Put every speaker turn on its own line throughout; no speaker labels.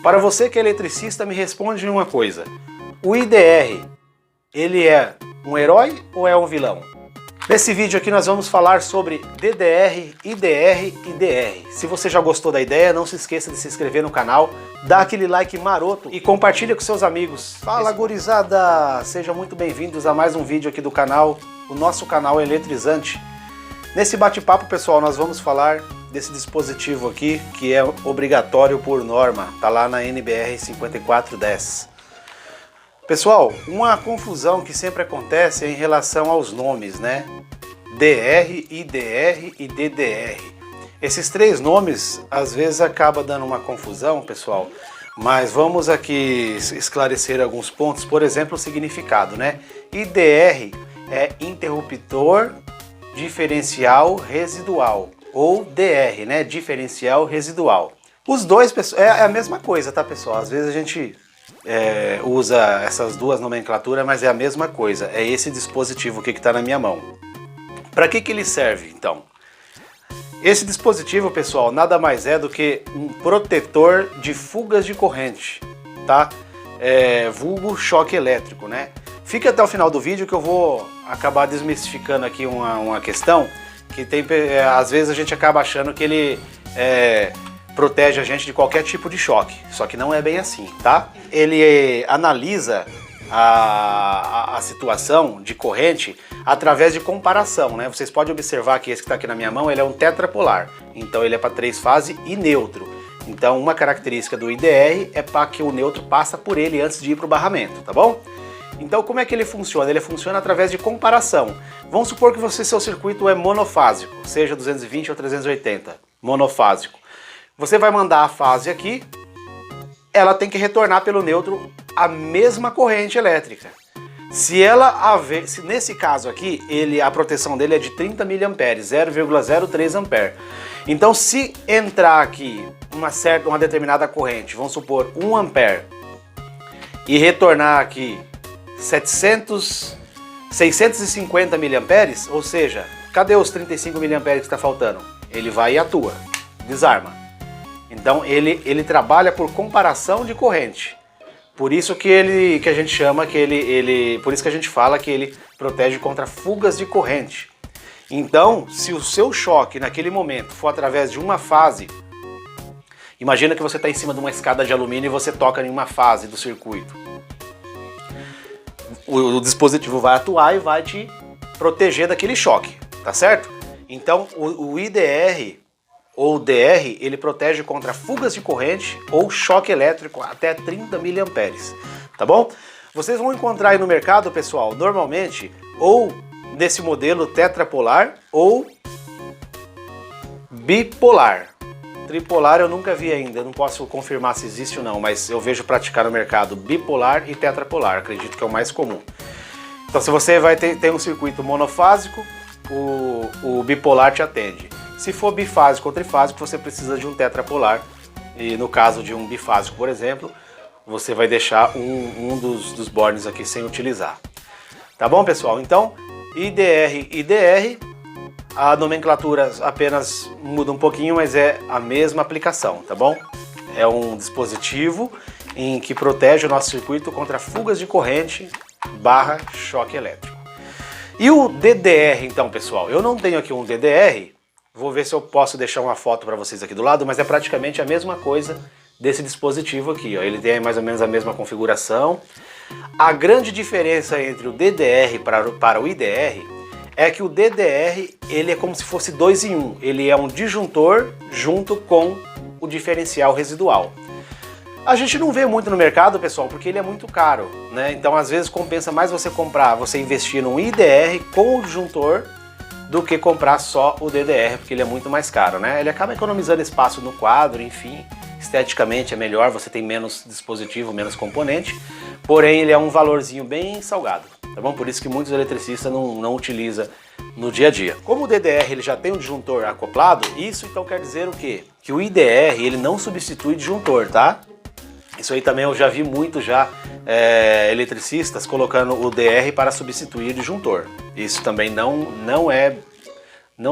Para você que é eletricista, me responde uma coisa. O IDR, ele é um herói ou é um vilão? Nesse vídeo aqui nós vamos falar sobre DDR, IDR e DR. Se você já gostou da ideia, não se esqueça de se inscrever no canal, dá aquele like maroto e compartilha com seus amigos. Fala, gurizada! Sejam muito bem-vindos a mais um vídeo aqui do canal, o nosso canal Eletrizante. Nesse bate-papo, pessoal, nós vamos falar desse dispositivo aqui, que é obrigatório por norma, tá lá na NBR 5410. Pessoal, uma confusão que sempre acontece é em relação aos nomes, né? DR, IDR e DDR. Esses três nomes às vezes acaba dando uma confusão, pessoal, mas vamos aqui esclarecer alguns pontos, por exemplo, o significado, né? IDR é interruptor diferencial residual, ou DR, né? Diferencial residual. Os dois, é a mesma coisa, tá, pessoal? Às vezes a gente usa essas duas nomenclaturas, mas é a mesma coisa. É esse dispositivo aqui que está na minha mão. Para que ele serve, então? Esse dispositivo, pessoal, nada mais é do que um protetor de fugas de corrente, tá? Vulgo choque elétrico, né? Fique até o final do vídeo que eu vou acabar desmistificando aqui uma questão que tem, às vezes a gente acaba achando que ele protege a gente de qualquer tipo de choque, só que não é bem assim, tá? Ele analisa a situação de corrente através de comparação, né? Vocês podem observar que esse que está aqui na minha mão, ele é um tetrapolar, então ele é para 3 fases e neutro. Então uma característica do IDR é para que o neutro passa por ele antes de ir para o barramento, tá bom? Então como é que ele funciona? Ele funciona através de comparação. Vamos supor que seu circuito é monofásico, seja 220 ou 380, monofásico. Você vai mandar a fase aqui, ela tem que retornar pelo neutro a mesma corrente elétrica. Se nesse caso aqui, a proteção dele é de 30 mA, 0,03 A. Então se entrar aqui uma determinada corrente, vamos supor 1 A, e retornar aqui 650 mA, ou seja, cadê os 35 mA que está faltando? Ele vai e atua, desarma. Então ele trabalha por comparação de corrente. Por isso que a gente chama por isso que a gente fala que ele protege contra fugas de corrente. Então, se o seu choque naquele momento for através de uma fase, imagina que você está em cima de uma escada de alumínio e você toca em uma fase do circuito. O dispositivo vai atuar e vai te proteger daquele choque, tá certo? Então o IDR ou DR, ele protege contra fugas de corrente ou choque elétrico até 30 mA, tá bom? Vocês vão encontrar aí no mercado, pessoal, normalmente, ou nesse modelo tetrapolar ou bipolar. Tripolar eu nunca vi ainda, eu não posso confirmar se existe ou não, mas eu vejo praticar no mercado bipolar e tetrapolar, acredito que é o mais comum. Então se você vai ter um circuito monofásico, o bipolar te atende. Se for bifásico ou trifásico, você precisa de um tetrapolar. E no caso de um bifásico, por exemplo, você vai deixar um dos bornes aqui sem utilizar. Tá bom, pessoal? Então, IDR e DR, a nomenclatura apenas muda um pouquinho, mas é a mesma aplicação, tá bom? É um dispositivo em que protege o nosso circuito contra fugas de corrente / choque elétrico. E o DDR, então, pessoal? Eu não tenho aqui um DDR. Vou ver se eu posso deixar uma foto para vocês aqui do lado, mas é praticamente a mesma coisa desse dispositivo aqui, ó. Ele tem mais ou menos a mesma configuração. A grande diferença entre o DDR para o IDR é que o DDR ele é como se fosse 2 em 1. Ele é um disjuntor junto com o diferencial residual. A gente não vê muito no mercado, pessoal, porque ele é muito caro, né? Então às vezes compensa mais você investir num IDR com o disjuntor do que comprar só o DDR, porque ele é muito mais caro, né? Ele acaba economizando espaço no quadro, enfim, esteticamente é melhor, você tem menos dispositivo, menos componente, porém ele é um valorzinho bem salgado, tá bom? Por isso que muitos eletricistas não utilizam no dia a dia. Como o DDR ele já tem um disjuntor acoplado, isso então quer dizer o quê? Que o IDR ele não substitui disjuntor, tá? Isso aí também eu já vi muito eletricistas colocando o DR para substituir disjuntor. Isso também não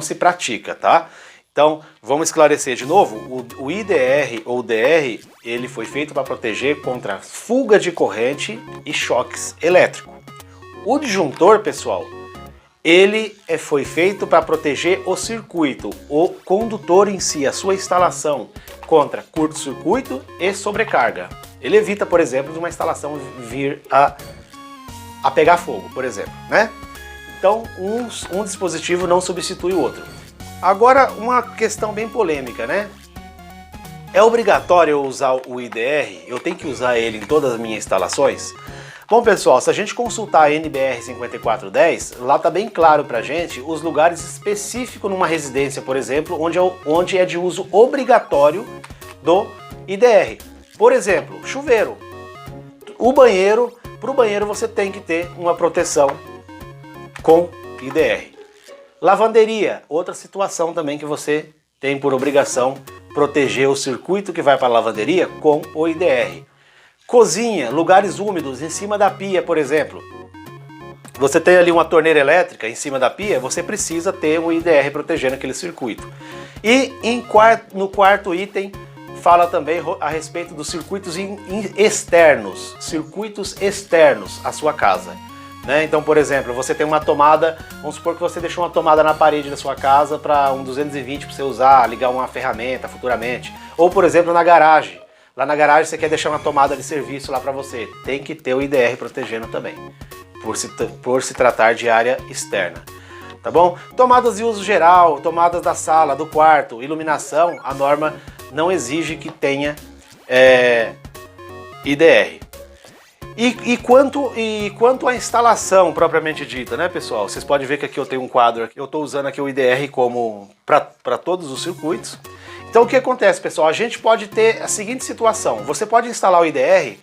se pratica, tá? Então, vamos esclarecer de novo. O IDR ou DR, ele foi feito para proteger contra fuga de corrente e choques elétricos. O disjuntor, pessoal, ele foi feito para proteger o circuito, o condutor em si, a sua instalação, contra curto-circuito e sobrecarga. Ele evita, por exemplo, de uma instalação vir a pegar fogo, por exemplo, né? Então, um dispositivo não substitui o outro. Agora, uma questão bem polêmica, né? É obrigatório eu usar o IDR? Eu tenho que usar ele em todas as minhas instalações? Bom, pessoal, se a gente consultar a NBR 5410, lá tá bem claro pra gente os lugares específicos numa residência, por exemplo, onde é de uso obrigatório do IDR. Por exemplo, chuveiro. Para o banheiro você tem que ter uma proteção com IDR. Lavanderia, outra situação também que você tem por obrigação proteger o circuito que vai para a lavanderia com o IDR. Cozinha, lugares úmidos, em cima da pia, por exemplo. Você tem ali uma torneira elétrica em cima da pia, você precisa ter um IDR protegendo aquele circuito. E no quarto item, fala também a respeito dos circuitos externos à sua casa. Né? Então, por exemplo, você tem uma tomada, vamos supor que você deixou uma tomada na parede da sua casa para um 220 para você usar, ligar uma ferramenta futuramente. Ou, por exemplo, na garagem. Lá na garagem você quer deixar uma tomada de serviço lá para você. Tem que ter o IDR protegendo também, por se tratar de área externa. Tá bom? Tomadas de uso geral, tomadas da sala, do quarto, iluminação, a norma não exige que tenha IDR. E quanto à instalação propriamente dita, né, pessoal? Vocês podem ver que aqui eu tenho um quadro, eu estou usando aqui o IDR como para todos os circuitos. Então o que acontece, pessoal? A gente pode ter a seguinte situação: você pode instalar o IDR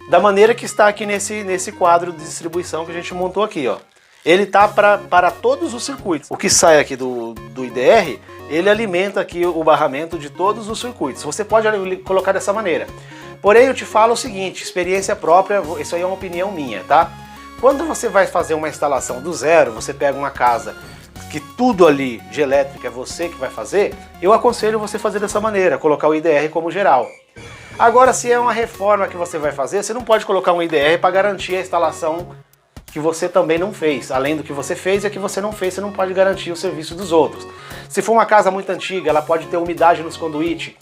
da maneira que está aqui nesse quadro de distribuição que a gente montou aqui, ó. Ele está para todos os circuitos. O que sai aqui do IDR, ele alimenta aqui o barramento de todos os circuitos. Você pode colocar dessa maneira. Porém, eu te falo o seguinte, experiência própria, isso aí é uma opinião minha, tá? Quando você vai fazer uma instalação do zero, você pega uma casa que tudo ali de elétrica é você que vai fazer, eu aconselho você fazer dessa maneira, colocar o IDR como geral. Agora, se é uma reforma que você vai fazer, você não pode colocar um IDR para garantir a instalação que você também não fez. Além do que você fez e a que você não fez, você não pode garantir o serviço dos outros. Se for uma casa muito antiga, ela pode ter umidade nos conduítes.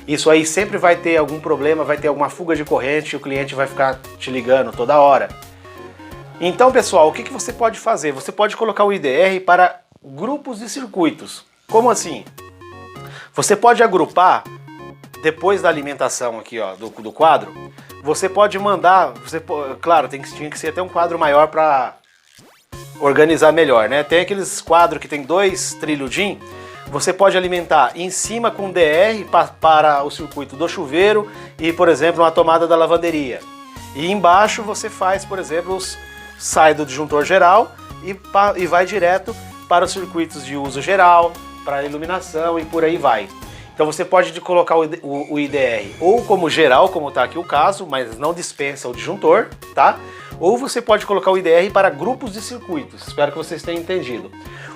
Isso aí sempre vai ter algum problema, vai ter alguma fuga de corrente e o cliente vai ficar te ligando toda hora. Então, pessoal, o que você pode fazer? Você pode colocar o IDR para grupos de circuitos. Como assim? Você pode agrupar, depois da alimentação aqui, ó, do quadro, você pode mandar, claro, tinha que ser até um quadro maior para organizar melhor, né? Tem aqueles quadros que tem 2 trilhos DIN. Você pode alimentar em cima com DR para o circuito do chuveiro e, por exemplo, uma tomada da lavanderia. E embaixo você faz, por exemplo, sai do disjuntor geral e vai direto para os circuitos de uso geral, para a iluminação e por aí vai. Então você pode colocar o IDR ou como geral, como está aqui o caso, mas não dispensa o disjuntor, tá? Ou você pode colocar o IDR para grupos de circuitos, espero que vocês tenham entendido.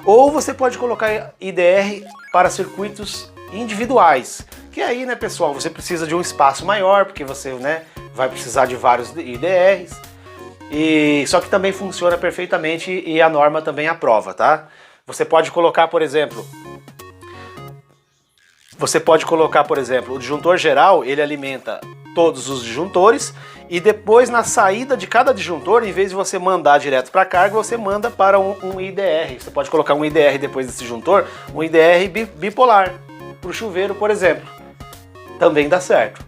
Ou você pode colocar IDR para circuitos individuais, que aí, né, pessoal, você precisa de um espaço maior, porque você, né, vai precisar de vários IDRs, só que também funciona perfeitamente e a norma também aprova, tá? Você pode colocar, por exemplo, o disjuntor geral, ele alimenta todos os disjuntores e depois na saída de cada disjuntor, em vez de você mandar direto para a carga, você manda para um IDR. Você pode colocar um IDR depois desse disjuntor, um IDR bipolar, para o chuveiro, por exemplo. Também dá certo,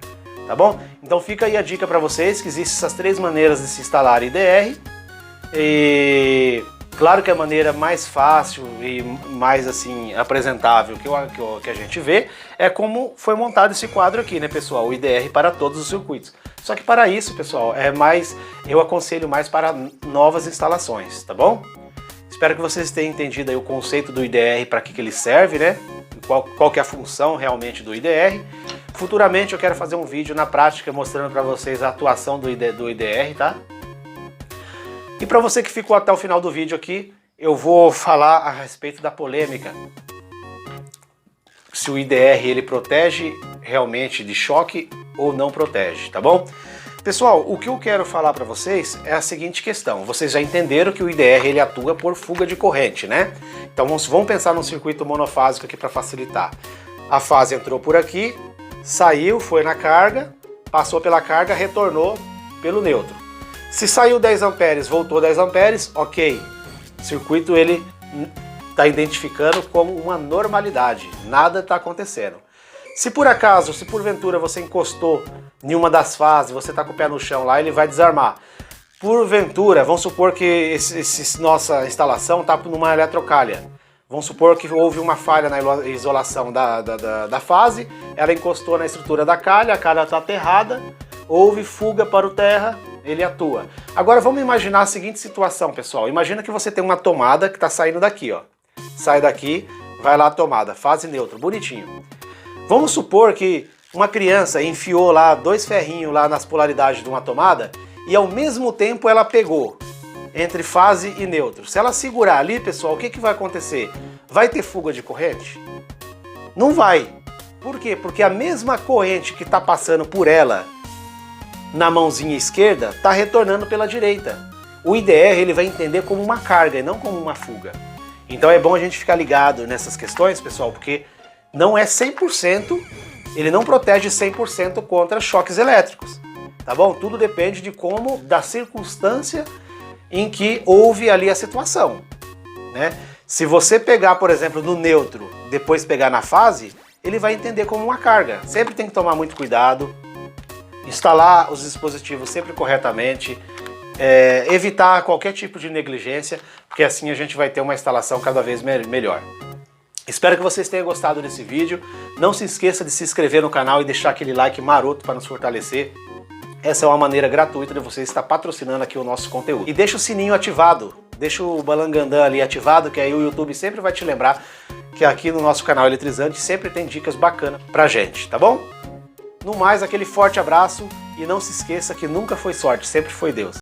tá bom? Então fica aí a dica para vocês que existem essas 3 maneiras de se instalar IDR. E claro que a maneira mais fácil e mais assim apresentável que a gente vê é como foi montado esse quadro aqui, né, pessoal? O IDR para todos os circuitos. Só que para isso, pessoal, eu aconselho mais para novas instalações, tá bom? Espero que vocês tenham entendido aí o conceito do IDR, para que ele serve, né? Qual que é a função realmente do IDR. Futuramente eu quero fazer um vídeo na prática mostrando para vocês a atuação do IDR, tá? E para você que ficou até o final do vídeo aqui, eu vou falar a respeito da polêmica. Se o IDR ele protege realmente de choque ou não protege, tá bom? Pessoal, o que eu quero falar para vocês é a seguinte questão. Vocês já entenderam que o IDR ele atua por fuga de corrente, né? Então vamos pensar num circuito monofásico aqui para facilitar. A fase entrou por aqui, saiu, foi na carga, passou pela carga, retornou pelo neutro. Se saiu 10 amperes, voltou 10 amperes, ok. O circuito ele está identificando como uma normalidade, nada está acontecendo. Se por acaso, se porventura você encostou em uma das fases, você está com o pé no chão lá, ele vai desarmar. Porventura, vamos supor que nossa instalação está numa eletrocalha. Vamos supor que houve uma falha na isolação da fase, ela encostou na estrutura da calha, a calha está aterrada, houve fuga para o terra, ele atua. Agora vamos imaginar a seguinte situação, pessoal. Imagina que você tem uma tomada que está saindo daqui, ó. Sai daqui, vai lá a tomada, fase neutra, bonitinho. Vamos supor que uma criança enfiou lá 2 ferrinhos lá nas polaridades de uma tomada e ao mesmo tempo ela pegou entre fase e neutro. Se ela segurar ali, pessoal, o que vai acontecer? Vai ter fuga de corrente? Não vai. Por quê? Porque a mesma corrente que está passando por ela na mãozinha esquerda está retornando pela direita. O IDR ele vai entender como uma carga e não como uma fuga. Então é bom a gente ficar ligado nessas questões, pessoal, porque não é 100%, ele não protege 100% contra choques elétricos, tá bom? Tudo depende de como, da circunstância em que houve ali a situação, né? Se você pegar, por exemplo, no neutro, depois pegar na fase, ele vai entender como uma carga. Sempre tem que tomar muito cuidado, instalar os dispositivos sempre corretamente, evitar qualquer tipo de negligência, porque assim a gente vai ter uma instalação cada vez melhor. Espero que vocês tenham gostado desse vídeo. Não se esqueça de se inscrever no canal e deixar aquele like maroto para nos fortalecer. Essa é uma maneira gratuita de você estar patrocinando aqui o nosso conteúdo. E deixa o sininho ativado, deixa o balangandã ali ativado, que aí o YouTube sempre vai te lembrar que aqui no nosso canal Eletrizante sempre tem dicas bacanas pra gente, tá bom? No mais, aquele forte abraço e não se esqueça que nunca foi sorte, sempre foi Deus.